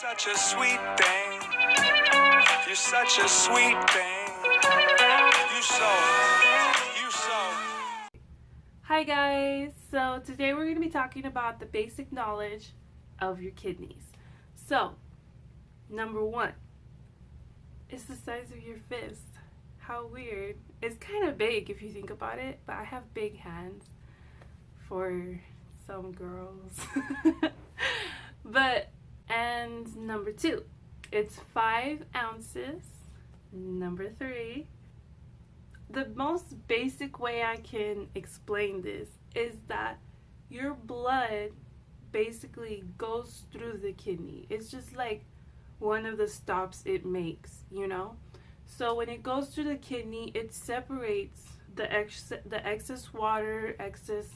such a sweet thing. You're such a sweet thing. You so. Hi guys, so today we're going to be talking about the basic knowledge of your kidneys. So, number one, it's the size of your fist. How weird. It's kind of big if you think about it, but I have big hands for some girls. And number two, it's 5 ounces. Number three, the most basic way I can explain this is that your blood basically goes through the kidney. It's just like one of the stops it makes, you know? So when it goes through the kidney, it separates the excess water, excess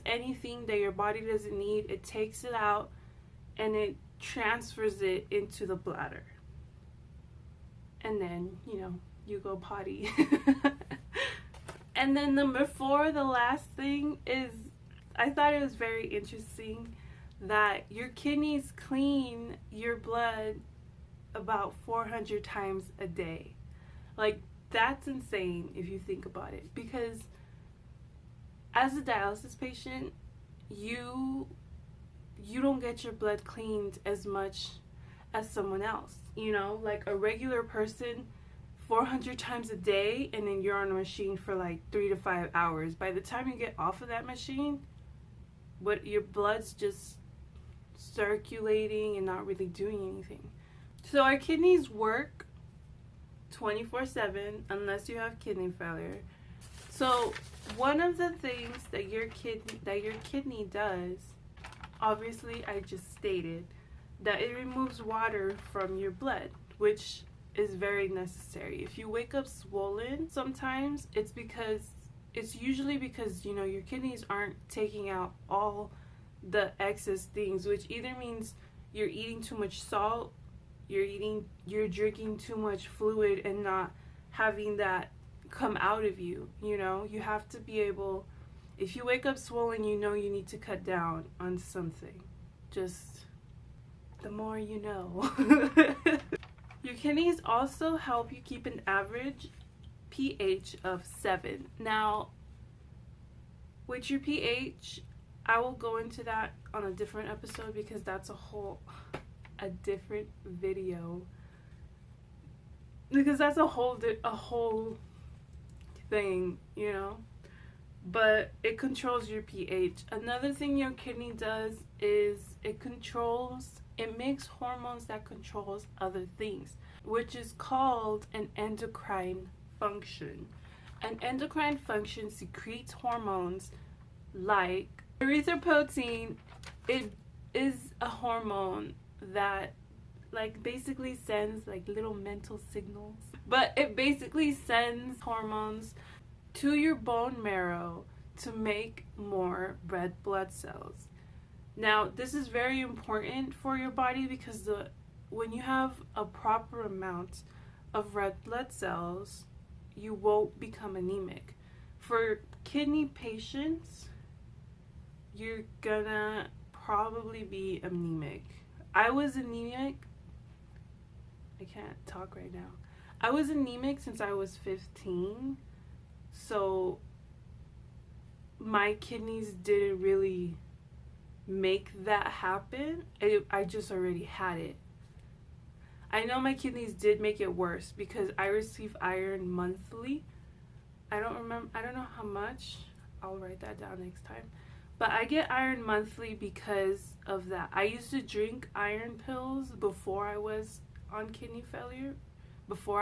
anything that your body doesn't need. It takes it out and it transfers it into the bladder. And then, you go potty. And then number four, the last thing is, I thought it was very interesting that your kidneys clean your blood about 400 times a day. Like, that's insane if you think about it, because as a dialysis patient, you don't get your blood cleaned as much as someone else. Like a regular person, 400 times a day, and then you're on a machine for like 3 to 5 hours. By the time you get off of that machine, your blood's just circulating and not really doing anything. So our kidneys work 24/7 unless you have kidney failure. So one of the things that your kidney does, obviously I just stated, that it removes water from your blood, which is very necessary. If you wake up swollen sometimes, it's usually because your kidneys aren't taking out all the excess things, which either means you're eating too much salt, you're drinking too much fluid and not having that come out of you. You have to be able, if you wake up swollen, you need to cut down on something. Just the more you know. Your kidneys also help you keep an average pH of 7. Now, with your pH, I will go into that on a different episode because that's a different video. Because that's a whole thing, But it controls your pH. Another thing your kidney does is it makes hormones that controls other things, which is called an endocrine function. An endocrine function secretes hormones like erythopotien. It is a hormone that basically sends little mental signals, but it basically sends hormones to your bone marrow to make more red blood cells. Now, this is very important for your body because when you have a proper amount of red blood cells, you won't become anemic. For kidney patients, you're gonna probably be anemic. I was anemic. I can't talk right now. I was anemic since I was 15. So my kidneys didn't really make that happen. I just already had it. I know my kidneys did make it worse because I receive iron monthly. I don't know how much. I'll write that down next time. But I get iron monthly because of that. I used to drink iron pills before I was on kidney failure. Before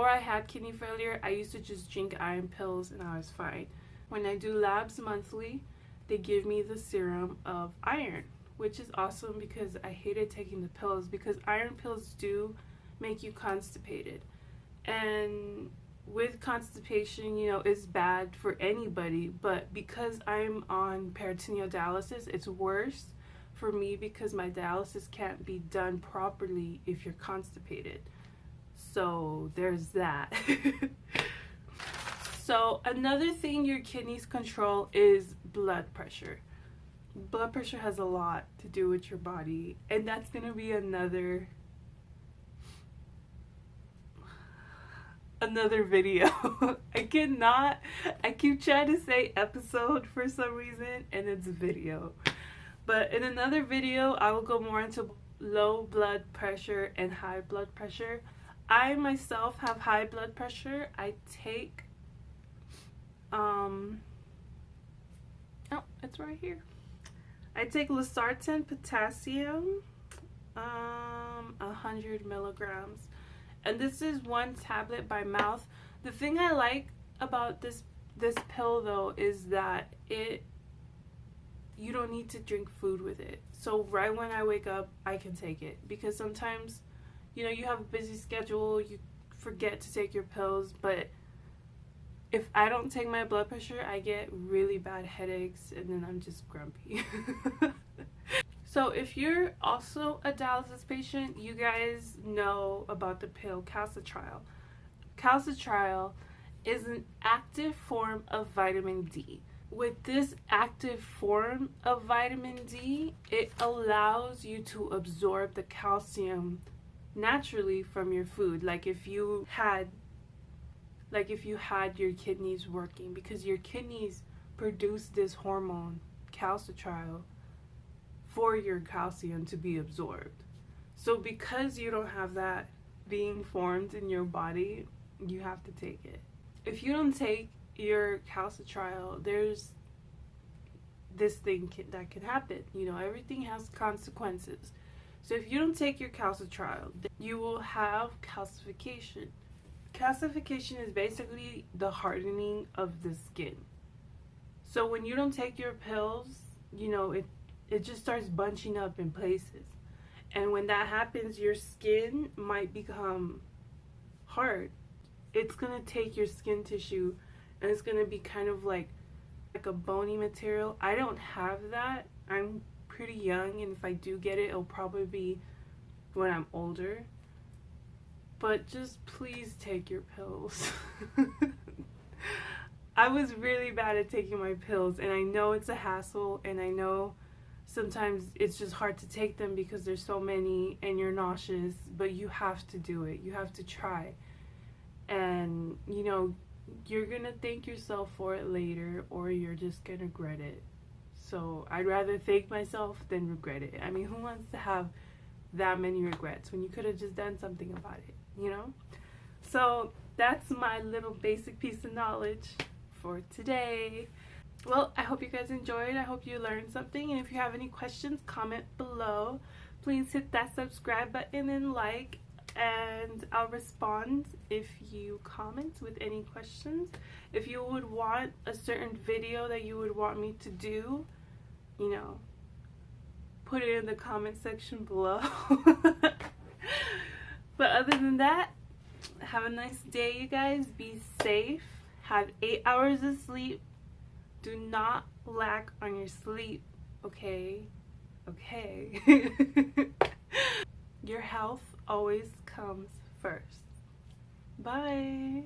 I had kidney failure, I used to just drink iron pills and I was fine. When I do labs monthly, they give me the serum of iron, which is awesome because I hated taking the pills because iron pills do make you constipated. And with constipation, it's bad for anybody, but because I'm on peritoneal dialysis, it's worse for me because my dialysis can't be done properly if you're constipated. So there's that. So another thing your kidneys control is blood pressure. blood pressure has a lot to do with your body, and that's gonna be another video. I keep trying to say episode for some reason, and it's video. But in another video, I will go more into low blood pressure and high blood pressure. I myself have high blood pressure. I take oh, it's right here. I take losartan potassium, 100 milligrams, and this is 1 tablet by mouth. The thing I like about this pill though is that you don't need to drink food with it. So right when I wake up, I can take it, because sometimes, you know, you have a busy schedule, you forget to take your pills. But if I don't take my blood pressure, I get really bad headaches, and then I'm just grumpy. So if you're also a dialysis patient, you guys know about the pill Calcitriol. Calcitriol is an active form of vitamin D. With this active form of vitamin D, it allows you to absorb the calcium naturally from your food. Like if you had your kidneys working, because your kidneys produce this hormone, calcitriol, for your calcium to be absorbed. So because you don't have that being formed in your body, you have to take it. If you don't take your calcitriol, there's this thing that can happen. You know, everything has consequences. So if you don't take your calcitriol, you will have calcification. Calcification is basically the hardening of the skin. So when you don't take your pills, you know, it just starts bunching up in places. And when that happens, your skin might become hard. It's going to take your skin tissue, and it's going to be kind of like a bony material. I don't have that. I'm pretty young, and if I do get it, it'll probably be when I'm older. But just please take your pills. I was really bad at taking my pills, and I know it's a hassle, and I know sometimes it's just hard to take them because there's so many and you're nauseous, but you have to do it. You have to try. And, you know, you're gonna thank yourself for it later, or you're just gonna regret it. So I'd rather thank myself than regret it. I mean, who wants to have that many regrets when you could have just done something about it, you know? So that's my little basic piece of knowledge for today. Well, I hope you guys enjoyed. I hope you learned something. And if you have any questions, comment below. Please hit that subscribe button and like, and I'll respond if you comment with any questions. If you would want a certain video that you would want me to do, you know, put it in the comment section below. But other than that, have a nice day, you guys. Be safe. Have 8 hours of sleep. Do not lack on your sleep, okay? Okay. Your health always comes first. Bye.